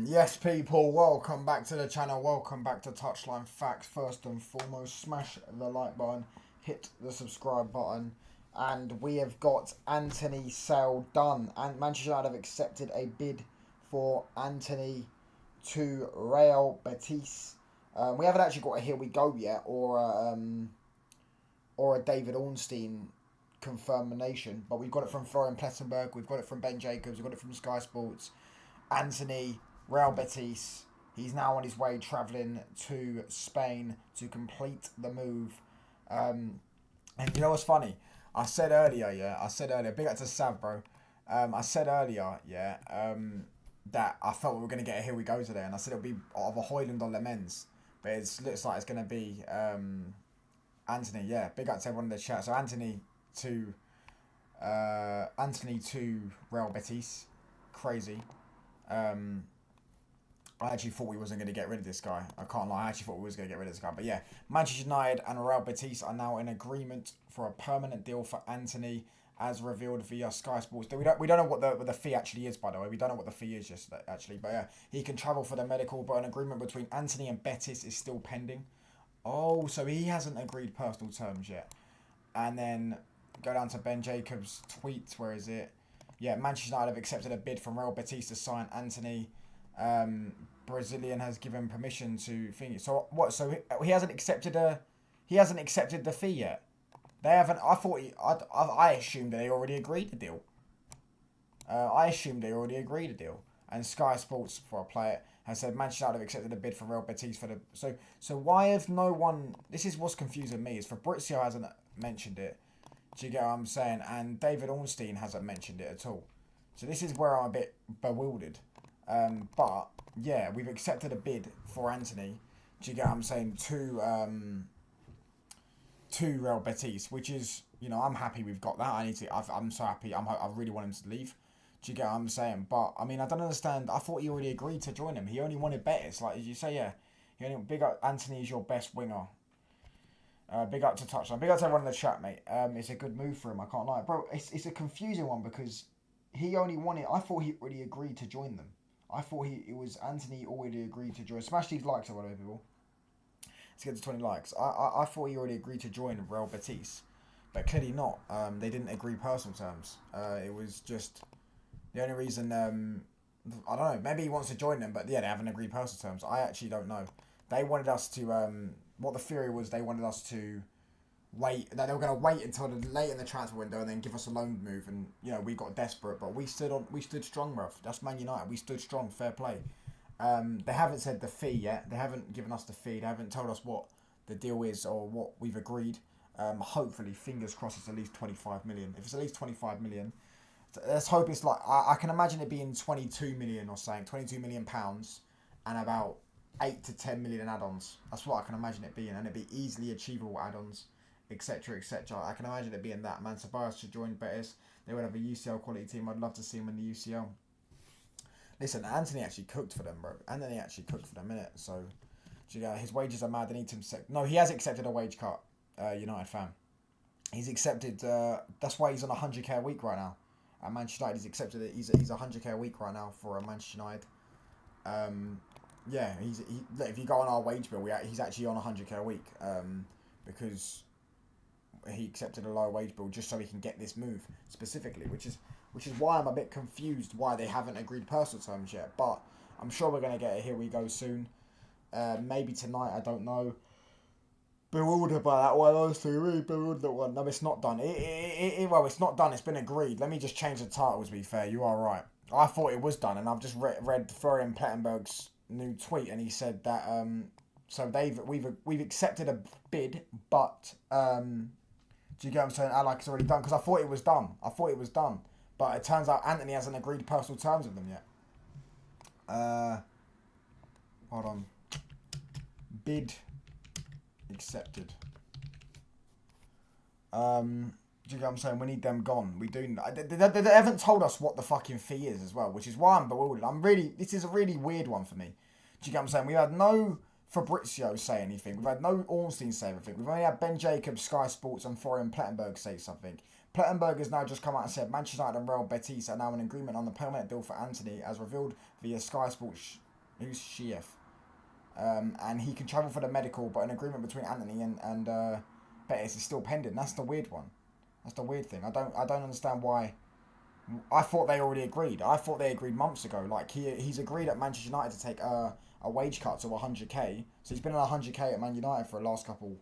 Yes, people, welcome back to the channel. Welcome back to Touchline Facts. First and foremost, smash the like button, hit the subscribe button, and we have got Antony sale done. And Manchester United have accepted a bid for Antony to Real Betis. We haven't actually got a here we go yet, or a David Ornstein confirmation, but we've got it from Florian Plettenberg, we've got it from Ben Jacobs, we've got it from Sky Sports. Antony, Real Betis, he's now on his way travelling to Spain to complete the move. And you know what's funny? I said earlier, big up to Sav, bro. I said earlier, that I felt we were going to get a here we go today, and I said it'll be of a Hoyland or Lemens, but it looks like it's going to be Antony. Yeah, big up to everyone in the chat. So Antony to Real Betis, crazy. I actually thought we wasn't going to get rid of this guy. I can't lie. I actually thought we was going to get rid of this guy. But yeah, Manchester United and Real Betis are now in agreement for a permanent deal for Antony, as revealed via Sky Sports. We don't know what the fee actually is, by the way. We don't know what the fee is just actually. But yeah, he can travel for the medical, but an agreement between Antony and Betis is still pending. Oh, so he hasn't agreed personal terms yet. And then go down to Ben Jacobs' tweet. Where is it? Yeah, Manchester United have accepted a bid from Real Betis to sign Antony. Brazilian has given permission to think. So what? So he hasn't accepted the fee yet. They haven't. I assumed they already agreed the deal. And Sky Sports, before I play it, has said Manchester United have accepted a bid from Real Betis for the. So why have no one? This is what's confusing me. Is Fabrizio hasn't mentioned it. Do you get what I'm saying? And David Ornstein hasn't mentioned it at all. So this is where I'm a bit bewildered. But yeah, we've accepted a bid for Antony. Do you get what I'm saying? To Real Betis, which is, I'm happy we've got that. I'm so happy. I really want him to leave. Do you get what I'm saying? But I mean, I don't understand. I thought he already agreed to join him. He only wanted Betis. Like, as you say, yeah. Big up Antony is your best winger. Big up to Touchline. Big up to everyone in the chat, mate. It's a good move for him. I can't lie, bro. It's a confusing one because he only wanted. I thought he already agreed to join them. I thought it was Antony already agreed to join. Smash these likes, or whatever, people. Let's get to 20 likes. I thought he already agreed to join Real Betis, but clearly not. They didn't agree personal terms. It was just the only reason. I don't know. Maybe he wants to join them, but yeah, they haven't agreed personal terms. I actually don't know. They wanted us to. What the theory was, they wanted us to wait. That they were going to wait until late in the transfer window and then give us a loan move. And we got desperate, but we stood strong, bruv. That's Man United. We stood strong. Fair play. They haven't said the fee yet. They haven't given us the fee. They haven't told us what the deal is or what we've agreed. Hopefully, fingers crossed, it's at least 25 million. If it's at least 25 million, let's hope it's like I can imagine it being 22 million or something, 22 million pounds, and about 8 to 10 million add-ons. That's what I can imagine it being, and it'd be easily achievable add-ons, etc., etc. I can imagine it being that. Man, Ceballos should join Betis. They would have a UCL quality team. I'd love to see him in the UCL. Listen, Antony actually cooked for them, bro. Antony actually cooked for them, innit? So, his wages are mad. They need to accept. No, he has accepted a wage cut. United fan. He's accepted. That's why he's on 100k a week right now. At Manchester United, he's accepted it. He's 100k a week right now for Manchester United. Yeah, if you go on our wage bill, he's actually on 100k a week, because he accepted a lower wage bill just so he can get this move specifically, which is why I'm a bit confused why they haven't agreed personal terms yet. But I'm sure we're gonna get it. Here we go soon. Maybe tonight. I don't know. Bewildered by that one, honestly, really bewildered that one. No, it's not done. Well, it's not done. It's been agreed. Let me just change the title. To be fair, you are right. I thought it was done, and I've just read Florian Plettenberg's new tweet, and he said that so we've accepted a bid, but do you get what I'm saying? Like it's already done, because I thought it was done. But it turns out Antony hasn't agreed personal terms with them yet. Hold on. Bid accepted. Do you get what I'm saying? We need them gone. We do. They haven't told us what the fucking fee is as well, which is why I'm bewildered. This is a really weird one for me. Do you get what I'm saying? We had no Fabrizio say anything. We've had no Ornstein say anything. We've only had Ben Jacobs, Sky Sports, and Florian Plettenberg say something. Plettenberg has now just come out and said Manchester United and Real Betis are now in agreement on the permanent deal for Antony, as revealed via Sky Sports Who's Chief? And he can travel for the medical, but an agreement between Antony and Betis is still pending. That's the weird one. That's the weird thing. I don't understand why. I thought they already agreed. I thought they agreed months ago. Like he's agreed at Manchester United to take a wage cut to 100k. So he's been on 100k at Man United for the last couple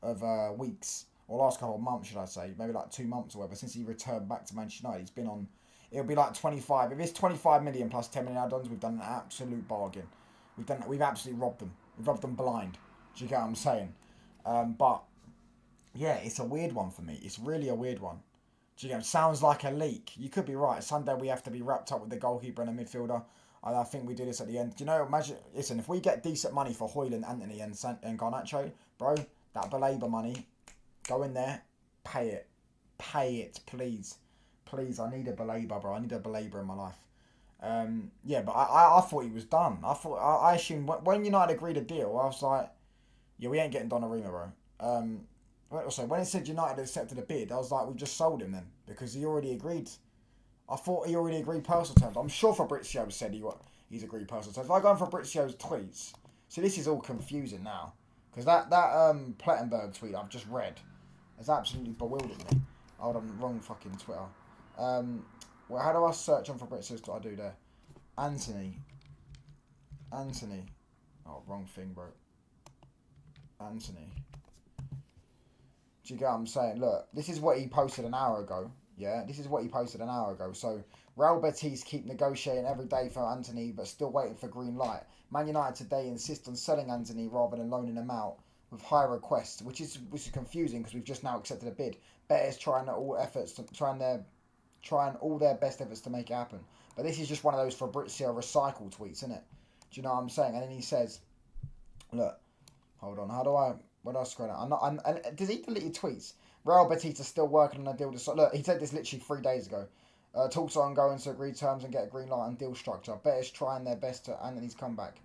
of weeks, or last couple of months, should I say? Maybe like 2 months or whatever. Since he returned back to Manchester United, he's been on. It'll be like 25. If it's 25 million plus 10 million add-ons, we've done an absolute bargain. We've absolutely robbed them. We've robbed them blind. Do you get what I'm saying? But yeah, it's a weird one for me. It's really a weird one. Do you get? Sounds like a leak. You could be right. Sunday we have to be wrapped up with the goalkeeper and the midfielder. And I think we do this at the end. Do you know? Imagine. Listen, if we get decent money for Højlund, Antony, and Garnacho, bro, that Baleba money, go in there, pay it, please. Please, I need a Baleba, bro. I need a Baleba in my life. Yeah, but I thought he was done. I assumed when United agreed a deal, I was like, yeah, we ain't getting Donnarumma, bro. So when it said United accepted a bid, I was like, we've just sold him then because he already agreed. I thought he already agreed personal terms. I'm sure Fabrizio said he's agreed personal terms. If I go on Fabrizio's tweets, so this is all confusing now because that Plettenberg tweet I've just read has absolutely bewildered me. Hold on, wrong fucking Twitter. Well, how do I search on Fabrizio's? What I do there? Antony. Oh, wrong thing, bro. Antony. Do you get what I'm saying? Look, this is what he posted an hour ago. Yeah, this is what he posted an hour ago. So, Real Betis keep negotiating every day for Antony, but still waiting for green light. Man United today insist on selling Antony rather than loaning him out with higher requests, which is confusing because we've just now accepted a bid. Betis trying all their best efforts to make it happen. But this is just one of those Fabrizio recycle tweets, isn't it? Do you know what I'm saying? And then he says, look, hold on, where do I scroll down? Does he delete his tweets? Real Betis are still working on a deal to... Look, he said this literally 3 days ago. Talks are ongoing to agree terms and get a green light on deal structure. Betis trying their best to Antony's comeback.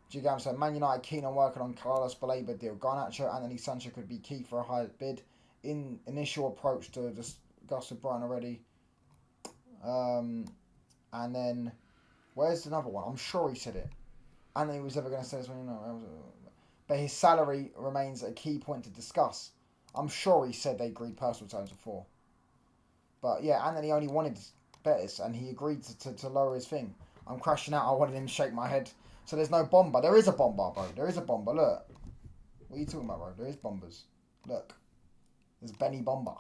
Do you get what I'm saying? Man United keen on working on Carlos Baleba deal. Garnacho, Antony, Sancho could be key for a high bid. In initial approach to discuss with Brian already. And then... Where's another one? I'm sure he said it. Antony was ever going to say this one, you know... But his salary remains a key point to discuss. I'm sure he said they agreed personal terms before. But yeah, Antony only wanted Betis and he agreed to lower his thing. I'm crashing out. I wanted him to shake my head. So there's no BOMBA. There is a BOMBA, bro. There is a BOMBA. Look. What are you talking about, bro? There is BOMBAs. Look. There's Benny BOMBA.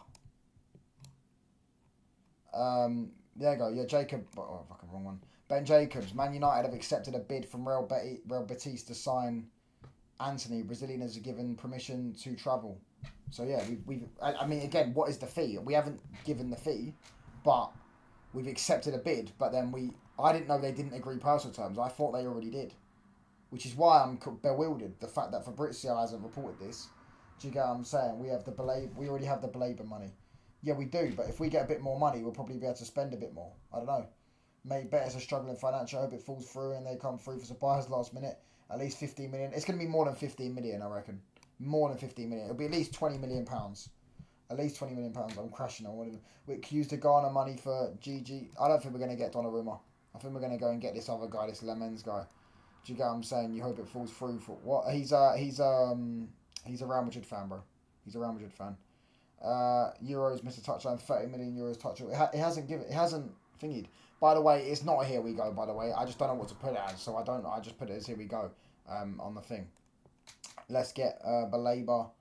There you go. Yeah, Jacob. Oh, fucking wrong one. Ben Jacobs. Man United have accepted a bid from Real Betis to sign Antony. Brazilian has given permission to travel. So yeah, I mean, again, what is the fee? We haven't given the fee, but we've accepted a bid. But then I didn't know they didn't agree personal terms. I thought they already did, which is why I'm bewildered. The fact that Fabrizio hasn't reported this. Do you get what I'm saying? We already have the Baleba money. Yeah, we do. But if we get a bit more money, we'll probably be able to spend a bit more. I don't know. Maybe Betis are struggling financially. I hope it falls through and they come through for suppliers last minute. At least 15 million. It's going to be more than 15 million, I reckon. More than 15 million. It'll be at least 20 million pounds. At least 20 million pounds. I'm crashing on one of them. We could use the Ghana money for GG. I don't think we're going to get Donnarumma. I think we're going to go and get this other guy, this Lemens guy. Do you get what I'm saying? You hope it falls through for what? He's a Real Madrid fan, bro. He's a Real Madrid fan. Euros missed a touchline. 30 million euros touchline. It hasn't thingied. By the way, it's not a here we go. By the way, I just don't know what to put it as, so I just put it as here we go. On the thing. Let's get Baleba.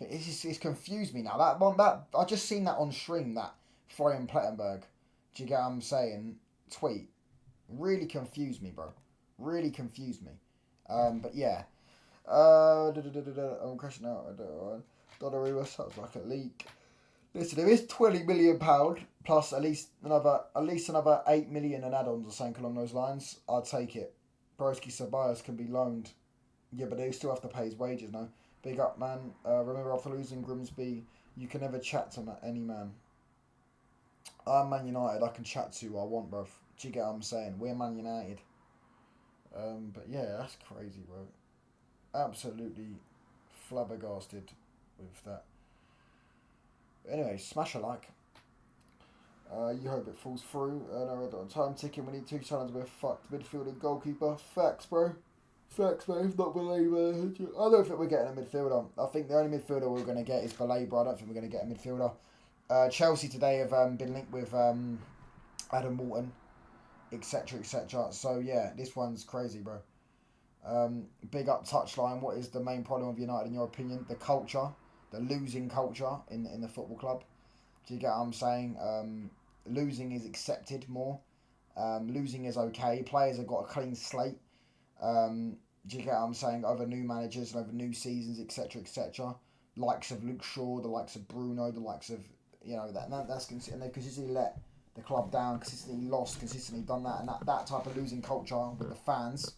It's confused me now. That I just seen that on stream. That Florian Plettenberg. Do you get what I'm saying? Tweet really confused me, bro. Really confused me. But yeah. I'm crashing out. Donnarumma sounds like a leak. Listen, there is £20 million plus at least another 8 million in add-ons or something along those lines. I'd take it. Broski Ceballos can be loaned. Yeah, but they still have to pay his wages, no? Big up, man. Remember, after losing Grimsby, you can never chat to any man. I'm Man United. I can chat to who I want, bro. Do you get what I'm saying? We're Man United. But yeah, that's crazy, bro. Absolutely flabbergasted with that. But anyway, smash a like. You hope it falls through. No, time ticking. We need 2 challenges with a fucked midfielder and goalkeeper. Facts, bro. Facts, bro. If not Belay, I don't think we're getting a midfielder. I think the only midfielder we're going to get is Belay, bro. I don't think we're going to get a midfielder. Chelsea today have been linked with Adam Morton, etc., etc. So, yeah, this one's crazy, bro. Big up touchline. What is the main problem with United, in your opinion? The culture. The losing culture in the football club. Do you get what I'm saying? Losing is accepted more. Losing is okay. Players have got a clean slate. Do you get what I'm saying? Over new managers and over new seasons, etc., etc. Likes of Luke Shaw, the likes of Bruno, the likes of that's and they consistently let the club down, consistently lost, consistently done that, and that type of losing culture with the fans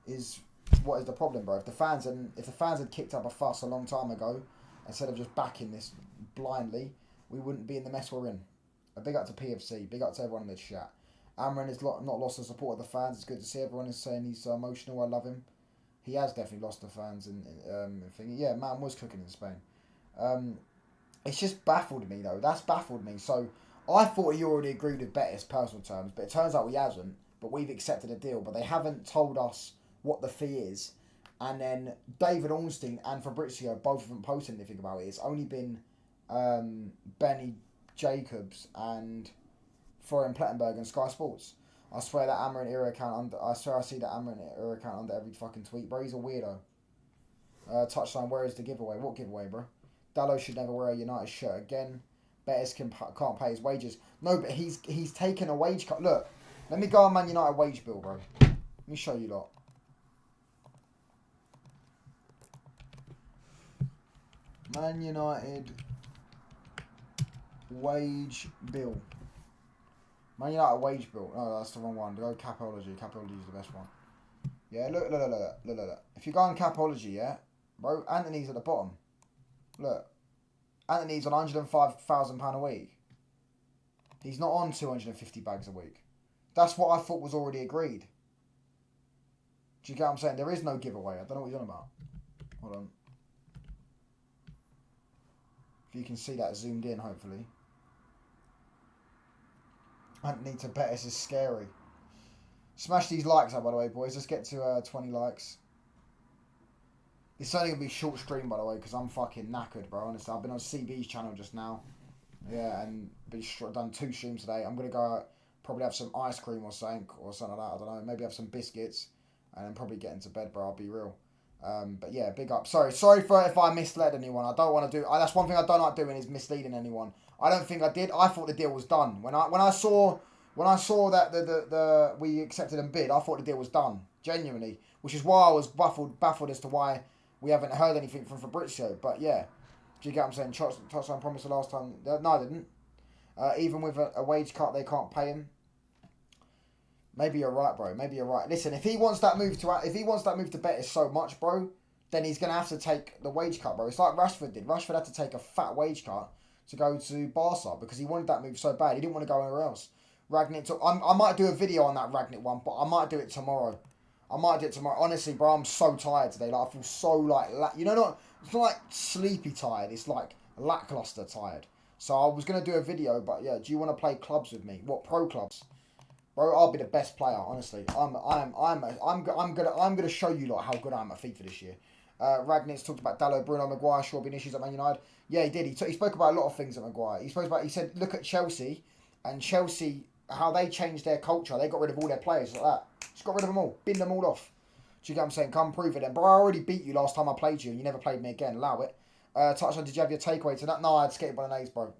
is what is the problem, bro. If the fans had kicked up a fuss a long time ago, instead of just backing this blindly, we wouldn't be in the mess we're in. A big up to PFC, big up to everyone in the chat. Amran has not lost the support of the fans. It's good to see everyone is saying he's emotional. I love him. He has definitely lost the fans and thinking, yeah, man was cooking in Spain. It's just baffled me though. That's baffled me. So I thought he already agreed with Betis personal terms, but it turns out he hasn't. But we've accepted a deal, but they haven't told us what the fee is. And then David Ornstein and Fabrizio both haven't posted anything about it. It's only been Benny Jacobs and Florian Plettenberg and Sky Sports. I swear that Amarin Era account I see that Amarin Era account under every fucking tweet, bro. He's a weirdo. Touchline, where is the giveaway? What giveaway, bro? Dallo should never wear a United shirt again. Betis can't pay his wages. No, but he's taken a wage cut. Look, let me go on Man United wage bill, bro. Let me show you lot. Man United wage bill. Man United wage bill. No, that's the wrong one. Go Capology. Capology is the best one. Yeah, look. If you go on Capology, yeah, bro, Antony's at the bottom. Look. Antony's on £105,000 a week. He's not on 250 bags a week. That's what I thought was already agreed. Do you get what I'm saying? There is no giveaway. I don't know what you're on about. Hold on. If you can see that zoomed in, hopefully. Antony to Betis is scary. Smash these likes up, by the way, boys. Let's get to 20 likes. It's only going to be short stream, by the way, because I'm fucking knackered, bro. Honestly, I've been on CB's channel just now. Yeah, and done 2 streams today. I'm going to go out, probably have some ice cream or something like that. I don't know. Maybe have some biscuits. And then probably get into bed, bro. I'll be real. But yeah, big up. Sorry for if I misled anyone. I don't want to do... that's one thing I don't like doing is misleading anyone. I don't think I did. I thought the deal was done. When I saw that the we accepted and bid, I thought the deal was done. Genuinely. Which is why I was baffled as to why we haven't heard anything from Fabrizio. But yeah. Do you get what I'm saying? Touchline promised the last time. No, I didn't. Even with a wage cut, they can't pay him. Maybe you're right, bro. Maybe you're right. Listen, if he wants that move to Betis so much, bro, then he's gonna have to take the wage cut, bro. It's like Rashford did. Rashford had to take a fat wage cut to go to Barca because he wanted that move so bad. He didn't want to go anywhere else. Ragnick I might do a video on that Ragnick one, but I might do it tomorrow. Honestly, bro, I'm so tired today. Like I feel so it's not like sleepy tired. It's like lackluster tired. So I was gonna do a video, but yeah, do you want to play clubs with me? What pro clubs? Bro, I'll be the best player, honestly. I'm gonna show you like how good I am at FIFA this year. Ragnick's talked about Dallo, Bruno, Maguire, sure being issues at Man United. Yeah, he did. He spoke about a lot of things at Maguire. He said, look at Chelsea, and Chelsea, how they changed their culture. They got rid of all their players like that. Just got rid of them all. Bin them all off. Do you get what I'm saying? Come prove it then. Bro, I already beat you last time I played you, and you never played me again. Allow it. Touchline, did you have your takeaway tonight? No, I had skate bolognese, bro.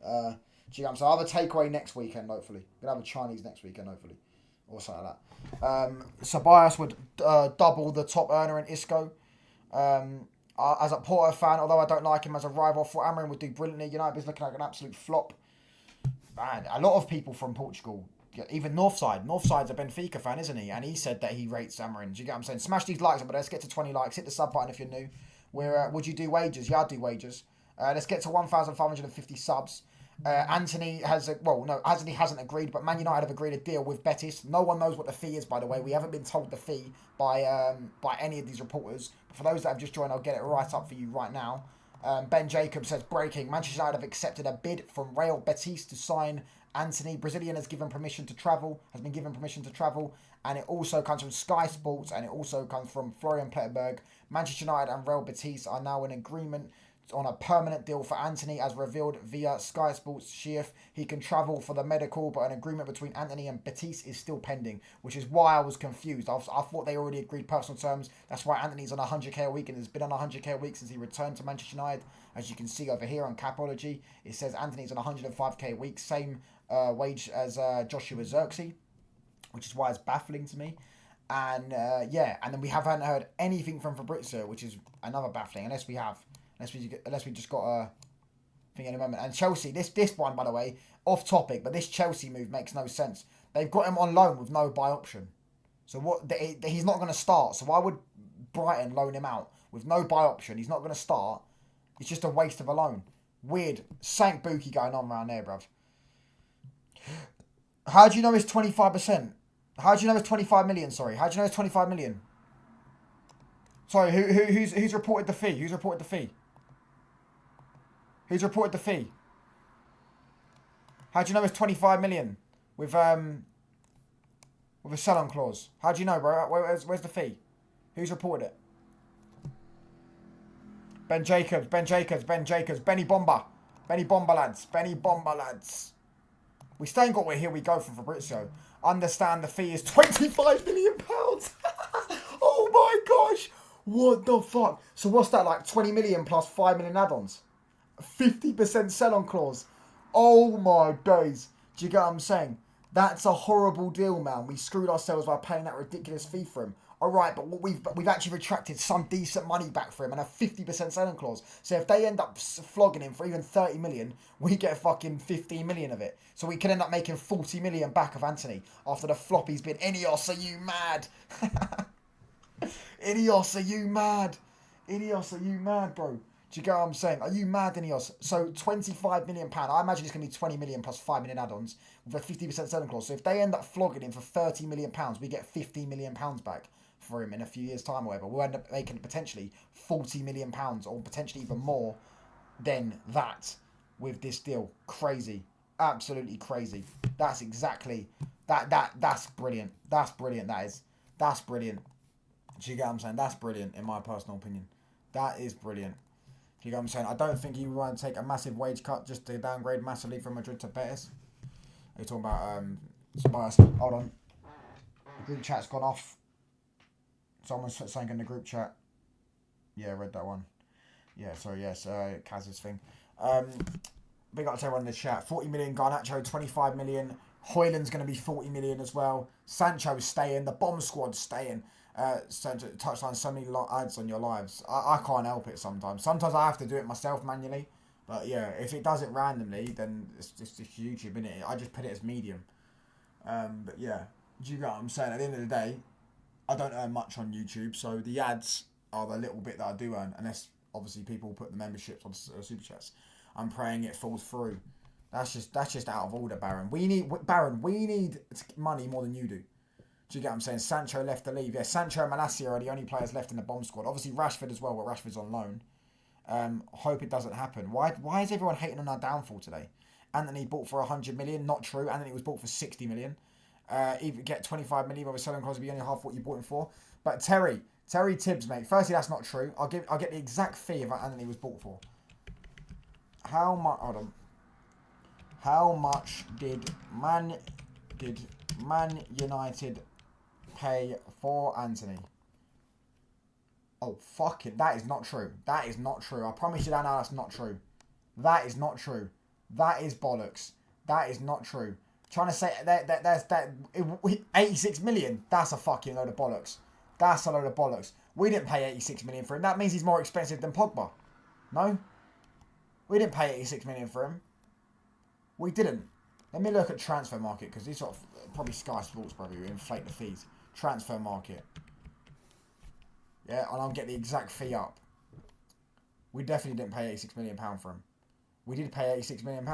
Do you get what I'm saying? I'll have a takeaway next weekend, hopefully. We're going to have a Chinese next weekend, hopefully. Or something like that. Sabias would double the top earner in Isco. As a Porto fan, although I don't like him as a rival, I thought Amarin would do brilliantly. United is looking like an absolute flop. Man, a lot of people from Portugal, even Northside's a Benfica fan, isn't he? And he said that he rates Amarin. Do you get what I'm saying? Smash these likes up, but let's get to 20 likes. Hit the sub button if you're new. Would you do wages? Yeah, I'd do wages. Let's get to 1,550 subs. Antony Antony hasn't agreed, but Man United have agreed a deal with Betis. No one knows what the fee is, by the way. We haven't been told the fee by any of these reporters. But for those that have just joined, I'll get it right up for you right now. Ben Jacobs says, breaking, Manchester United have accepted a bid from Real Betis to sign Antony, Brazilian, has been given permission to travel, and it also comes from Sky Sports, and it also comes from Florian Plettenberg. Manchester United and Real Betis are now in agreement on a permanent deal for Antony, as revealed via Sky Sports Chief. He can travel for the medical, but an agreement between Antony and Betis is still pending, which is why I was confused. I thought they already agreed personal terms. That's why Antony's on 100k a week, and has been on 100k a week since he returned to Manchester United. As you can see over here on Capology, it says Antony's on 105k a week, same wage as Joshua Zirkzee, which is why it's baffling to me. And yeah, and then we haven't heard anything from Fabrizio, which is another baffling, unless we just got a thing in a moment. And Chelsea, this one, by the way, off topic, but this Chelsea move makes no sense. They've got him on loan with no buy option. So what? He's not going to start. So why would Brighton loan him out with no buy option? He's not going to start. It's just a waste of a loan. Weird. Saint Buki going on around there, bruv. How do you know it's 25%? How do you know it's 25 million? Sorry. How do you know it's 25 million? Sorry, who's reported the fee? Who's reported the fee? Who's reported the fee? How do you know it's 25 million with a sell-on clause? How do you know, bro? Where's the fee? Who's reported it? Ben Jacobs, Benny Bomba, lads. We still ain't got where here we go from Fabrizio. Understand the fee is £25 million. Oh my gosh. What the fuck? So what's that, like 20 million plus 5 million add-ons? 50% sell-on clause. Oh my days. Do you get what I'm saying? That's a horrible deal, man. We screwed ourselves by paying that ridiculous fee for him. Alright, but we've actually retracted some decent money back for him and a 50% selling clause. So if they end up flogging him for even 30 million, we get fucking 15 million of it. So we could end up making 40 million back of Antony after the flop he's been. Ineos, are you mad? Ineos, are you mad? Ineos, are you mad, bro? Do you get what I'm saying? Are you mad, Ineos? So £25 million. I imagine it's going to be 20 million plus 5 million add-ons with a 50% selling clause. So if they end up flogging him for £30 million, we get £15 million back for him in a few years' time or whatever. We'll end up making potentially £40 million or potentially even more than that with this deal. Crazy. Absolutely crazy. That's exactly... That's brilliant. That's brilliant, that is. That's brilliant. Do you get what I'm saying? That's brilliant, in my personal opinion. That is brilliant. Do you get what I'm saying? I don't think you want to take a massive wage cut just to downgrade massively from Madrid to Betis. Are you talking about Spurs? Hold on. The group chat's gone off. Someone's saying in the group chat. Yeah, I read that one. Yeah, sorry, yes, Kaz's thing. Big up to everyone in the chat. 40 million Garnacho, 25 million. Hoyland's going to be 40 million as well. Sancho's staying. The bomb squad's staying. Touchline, so many ads on your lives. I can't help it sometimes. Sometimes I have to do it myself manually. But yeah, if it does it randomly, then it's just YouTube, innit? I just put it as medium. But yeah, do you get what I'm saying? At the end of the day, I don't earn much on YouTube, so the ads are the little bit that I do earn, unless obviously people put the memberships on super chats. I'm praying it falls through. That's just out of order, Baron. We need money more than you do. Do you get what I'm saying? Sancho left to leave. Yeah, Sancho and Malacia are the only players left in the bomb squad. Obviously Rashford as well, but Rashford's on loan. Hope it doesn't happen. Why is everyone hating on our downfall today? Antony bought for 100 million. Not true. Antony was bought for 60 million. Even get 25 million with a selling cost, be only half what you bought him for. But Terry Tibbs, mate. Firstly, that's not true. I'll get the exact fee of what Antony was bought for. How much? Hold on. How much did Man United pay for Antony? Oh, fuck it. That is not true. That is not true. I promise you that now, that's not true. That is not true. That is bollocks. That is not true. Trying to say that's 86 million. That's a fucking load of bollocks. That's a load of bollocks. We didn't pay 86 million for him. That means he's more expensive than Pogba. No? We didn't pay 86 million for him. We didn't. Let me look at transfer market, because these sort of probably Sky Sports probably inflate the fees. Transfer market. Yeah, and I'll get the exact fee up. We definitely didn't pay £86 million for him. We did pay £86 million.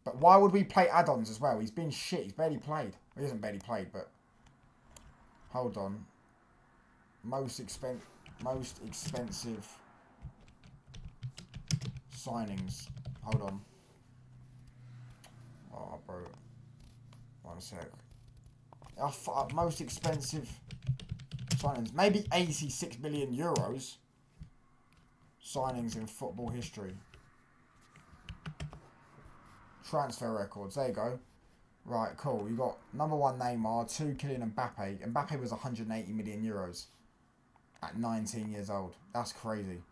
But why would we play add-ons as well? He's been shit. He's barely played. Well, he hasn't barely played, but... Hold on. Most expensive signings. Hold on. Oh, bro. 1 sec. Most expensive signings. Maybe 86 million euros. Signings in football history. Transfer records. There you go. Right, cool. You got number 1 Neymar, 2 Kylian Mbappe. Mbappe was 180 million euros at 19 years old. That's crazy.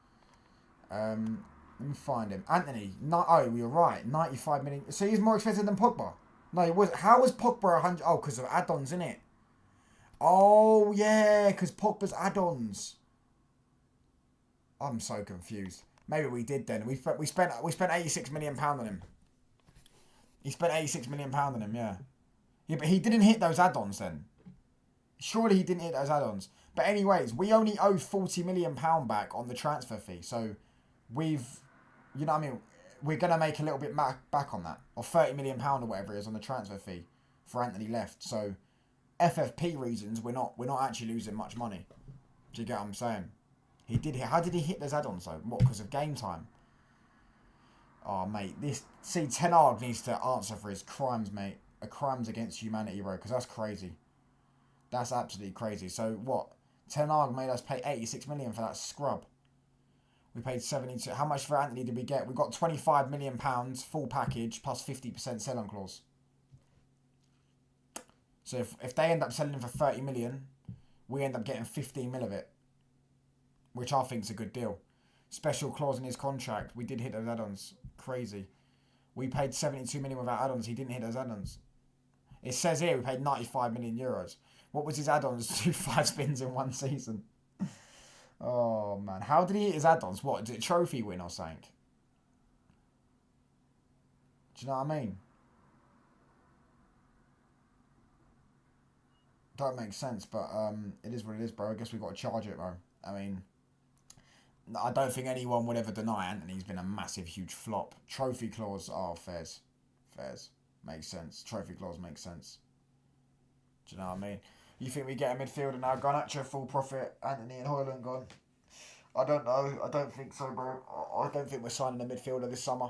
Let me find him. Antony. Oh, you're right. 95 million. So he's more expensive than Pogba. No, he was. How was Pogba 100? Oh, because of add-ons, innit? Oh yeah, because Pogba's add-ons. I'm so confused. Maybe we did then. We spent 86 million pound on him. He spent 86 million pound on him. Yeah. Yeah, but he didn't hit those add-ons then. Surely he didn't hit those add-ons. But anyways, we only owe 40 million pound back on the transfer fee. So we've, you know what I mean, we're going to make a little bit back on that. Or 30 million pound or whatever it is on the transfer fee for Antony left. So FFP reasons, we're not actually losing much money. Do you get what I'm saying? How did he hit those add-ons though? What, because of game time? Oh mate, Ten Hag needs to answer for his crimes, mate. Crimes against humanity, bro, because that's crazy. That's absolutely crazy. So what? Ten Hag made us pay 86 million for that scrub. We paid 72. How much for Antony did we get? We got 25 million pounds full package plus 50% sell-on clause. So if they end up selling him for 30 million, we end up getting 15 mil of it, which I think is a good deal. Special clause in his contract. We did hit those add-ons. Crazy. We paid 72 million without add-ons. He didn't hit those add-ons. It says here we paid 95 million euros. What was his add-ons? 2 5 spins in 1 season. Oh, man. How did he hit his add-ons? What? Did it trophy win or something? Do you know what I mean? Don't make sense, but it is what it is, bro. I guess we got to charge it, bro. I mean, I don't think anyone would ever deny Antony's been a massive, huge flop. Trophy clause, oh, fairs. Makes sense. Trophy clause makes sense. Do you know what I mean? You think we get a midfielder now? Garnacho full profit, Antony and Højlund gone. I don't know. I don't think so, bro. I don't think we're signing a midfielder this summer.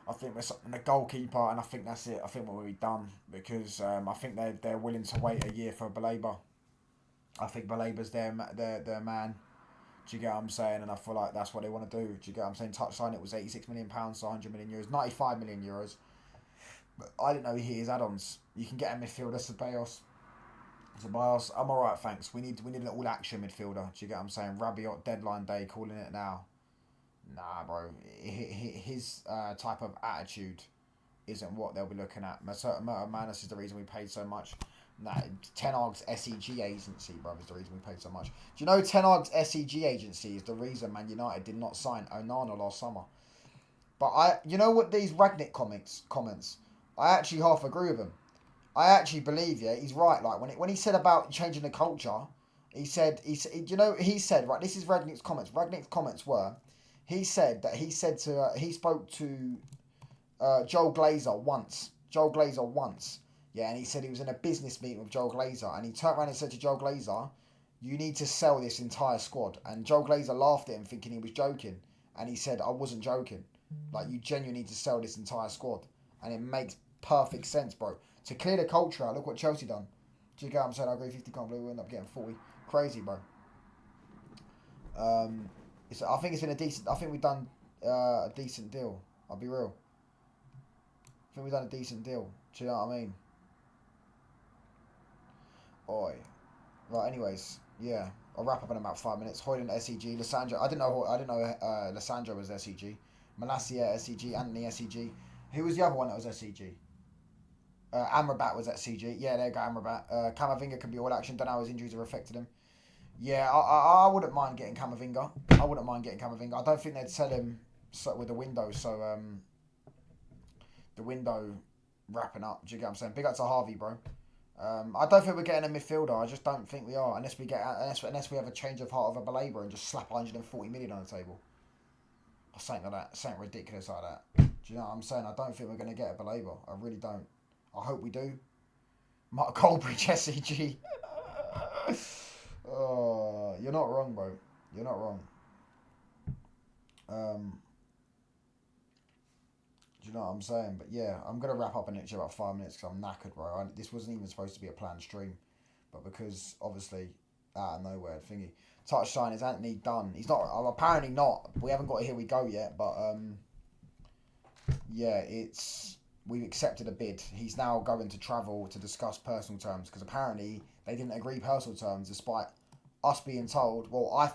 I think we're signing a goalkeeper, and I think that's it. I think we'll be done because I think they're willing to wait a year for Baleba. I think Baleba's their man. Do you get what I'm saying? And I feel like that's what they want to do. Do you get what I'm saying? Touchline, it was 86 million pounds, so 100 million euros, 95 million euros. But I didn't know he hit his add-ons. You can get a midfielder, Ceballos, I'm alright, thanks. We need an all-action midfielder. Do you get what I'm saying? Rabiot, deadline day, calling it now. Nah, bro. His type of attitude isn't what they'll be looking at. Manus is the reason we paid so much. Nah, Ten Hag's SEG agency, bro, is the reason we paid so much. Do you know Ten Hag's SEG agency is the reason Man United did not sign Onana last summer? But you know what, these Ragnick comments, I actually half agree with him. I actually believe, yeah, he's right. Like when he said about changing the culture, he said, right, this is Ragnick's comments. Ragnick's comments were, he spoke to Joel Glazer once. Yeah, and he said he was in a business meeting with Joel Glazer, and he turned around and said to Joel Glazer, you need to sell this entire squad. And Joel Glazer laughed at him thinking he was joking. And he said, I wasn't joking. Like, you genuinely need to sell this entire squad. And it makes perfect sense, bro. To clear the culture out, look what Chelsea done. Do you get what I'm saying? I agree, 50 can't believe we end up getting 40. Crazy, bro. I think we've done a decent deal. I'll be real. I think we've done a decent deal. Do you know what I mean? Oi. Right, anyways, yeah. I'll wrap up in about 5 minutes. Højlund SEG, Lissandro. I didn't know Lissandro was SEG. Malacia SEG, Antony SEG. Who was the other one that was SEG? Amrabat was SEG. Yeah, there you go, Amrabat. Camavinga can be all action. Don't know how his injuries have affected him. Yeah, I wouldn't mind getting Camavinga. I don't think they'd sell him with the window. So the window wrapping up. Do you get what I'm saying? Big up to Harvey, bro. I don't think we're getting a midfielder. I just don't think we are, unless we have a change of heart of a Baleba and just slap 140 million on the table. Or something like that, something ridiculous like that. Do you know what I'm saying? I don't think we're going to get a Baleba. I really don't. I hope we do. Mark Goldbridge, SEG. Oh, you're not wrong, bro. You're not wrong. Do you know what I'm saying? But yeah, I'm going to wrap up in literally about 5 minutes because I'm knackered, bro. This wasn't even supposed to be a planned stream. But because, obviously, out of nowhere, thingy. Touchline, is Antony done? He's not, apparently not. We haven't got a here we go yet, but, yeah, we've accepted a bid. He's now going to travel to discuss personal terms because apparently they didn't agree personal terms despite us being told, well, I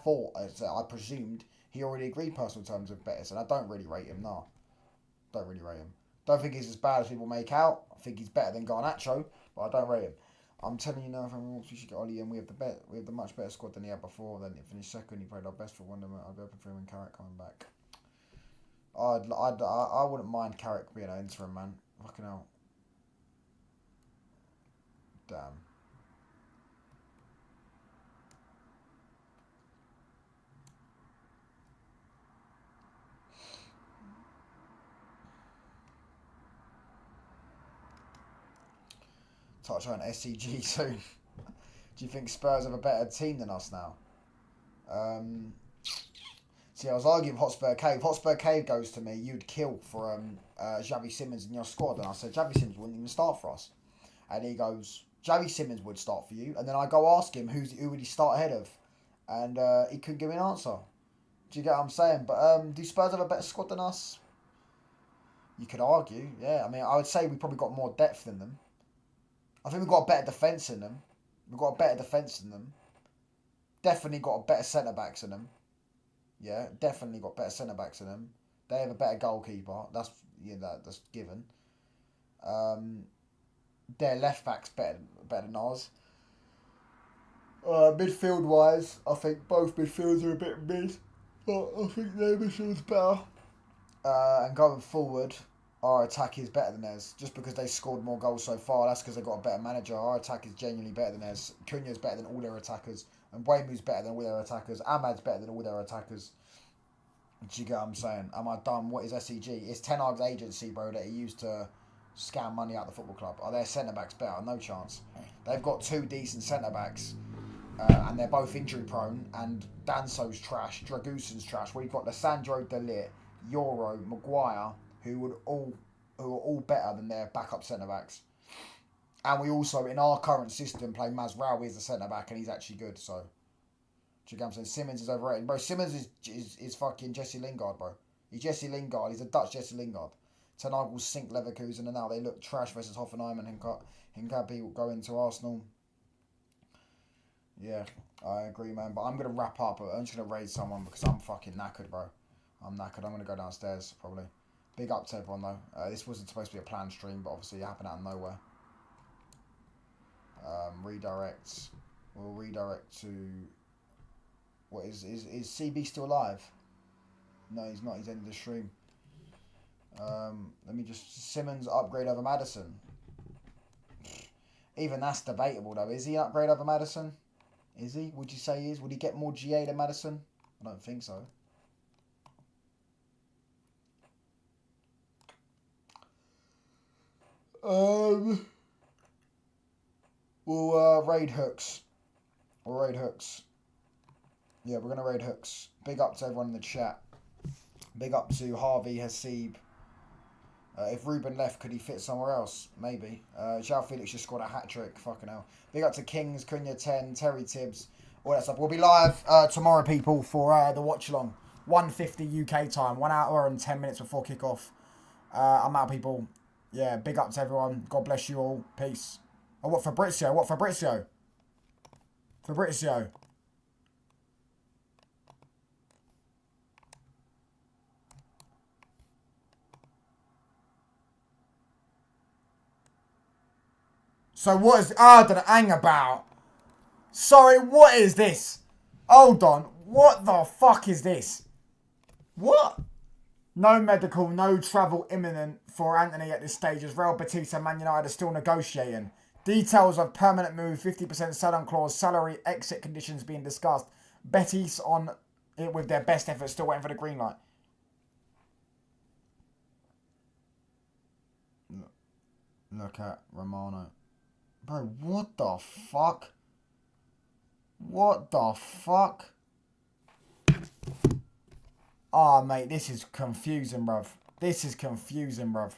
presumed he already agreed personal terms with Betis, and I don't really rate him, no. Don't really rate him. Don't think he's as bad as people make out. I think he's better than Garnacho, but I don't rate him. I'm telling you now, if everyone wants, we should get Ollie in. We have the much better squad than he had before. Then he finished second. He played our best for Wonderman. I'd be open for him and Carrick coming back. I wouldn't mind Carrick being an interim, man. Fucking hell. Damn. Touch on SCG soon. Do you think Spurs have a better team than us now? See, I was arguing with Hotspur Cave. Hotspur Cave goes to me, you'd kill for Xavi Simons in your squad. And I said, Xavi Simons wouldn't even start for us. And he goes, Xavi Simons would start for you. And then I go ask him, who would he start ahead of? And he couldn't give me an answer. Do you get what I'm saying? But do Spurs have a better squad than us? You could argue, yeah. I mean, I would say we probably got more depth than them. I think we've got a better defence than them. We've got a better defence than them. Definitely got a better centre-backs than them. Yeah, definitely got better centre-backs than them. They have a better goalkeeper. That's given. Their left-back's better than ours. Midfield-wise, I think both midfields are a bit mid. But I think their midfield's better. And going forward, our attack is better than theirs. Just because they scored more goals so far, that's because they've got a better manager. Our attack is genuinely better than theirs. Cunha's better than all their attackers. And Waymu's better than all their attackers. Ahmad's better than all their attackers. Do you get what I'm saying? Am I dumb? What is SEG? It's Ten Hag's agency, bro, that he used to scam money out of the football club. Are their centre-backs better? No chance. They've got two decent centre-backs. And they're both injury-prone. And Danso's trash. Dragusan's trash. We've got Lissandro Delit, Euro, Maguire, who are all better than their backup centre-backs. And we also, in our current system, play Mazraoui as a centre-back, and he's actually good, so. Do you get what I'm saying? Simmons is overrated. Bro, Simmons is fucking Jesse Lingard, bro. He's Jesse Lingard. He's a Dutch Jesse Lingard. Ten Hag will sink Leverkusen, and now they look trash versus Hoffenheim, and Hincapi will go into Arsenal. Yeah, I agree, man. But I'm going to wrap up. I'm just going to raid someone because I'm fucking knackered, bro. I'm knackered. I'm going to go downstairs, probably. Big up to everyone, though. This wasn't supposed to be a planned stream, but obviously it happened out of nowhere. Redirect. We'll redirect to... What is CB still alive? No, he's not. He's ended the stream. Let me just... Simmons upgrade over Maddison. Even that's debatable, though. Is he an upgrade over Maddison? Is he? Would you say he is? Would he get more GA than Maddison? I don't think so. We'll raid Hooks. We'll raid Hooks. Yeah, we're going to raid Hooks. Big up to everyone in the chat. Big up to Harvey, Hasib. If Ruben left, could he fit somewhere else? Maybe. João Felix just scored a hat-trick. Fucking hell. Big up to Kings, Cunha 10, Terry Tibbs. All that stuff. We'll be live tomorrow, people, for the watch-along. 1:50 UK time. 1 hour and 10 minutes before kick-off. I'm out, people. Yeah, big up to everyone. God bless you all. Peace. Oh, what Fabrizio? What Fabrizio? Fabrizio. So what is... I don't hang about. Sorry, what is this? Hold on. What the fuck is this? What? No medical, no travel imminent for Antony at this stage as Real Betis and Man United are still negotiating. Details of permanent move, 50% sell-on clause, salary, exit conditions being discussed. Betis on it with their best effort, still waiting for the green light. Look at Romano. Bro, what the fuck? What the fuck? Ah, mate, this is confusing, bruv. This is confusing, bruv.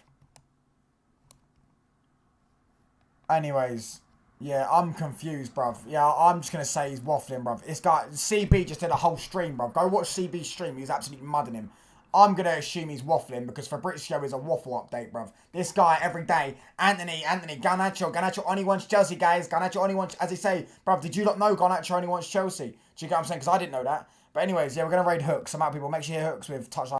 Anyways, yeah, I'm confused, bruv. Yeah, I'm just going to say he's waffling, bruv. This guy, CB just did a whole stream, bruv. Go watch CB's stream. He's absolutely mudding him. I'm going to assume he's waffling because Fabrizio is a waffle update, bruv. This guy, every day, Antony, Garnacho only wants Chelsea, guys. Garnacho only wants, as they say, bruv, did you not know Garnacho only wants Chelsea? Do you get what I'm saying? Because I didn't know that. But anyways, yeah, we're going to raid hooks. Some out people, make sure you hit hooks with touchline.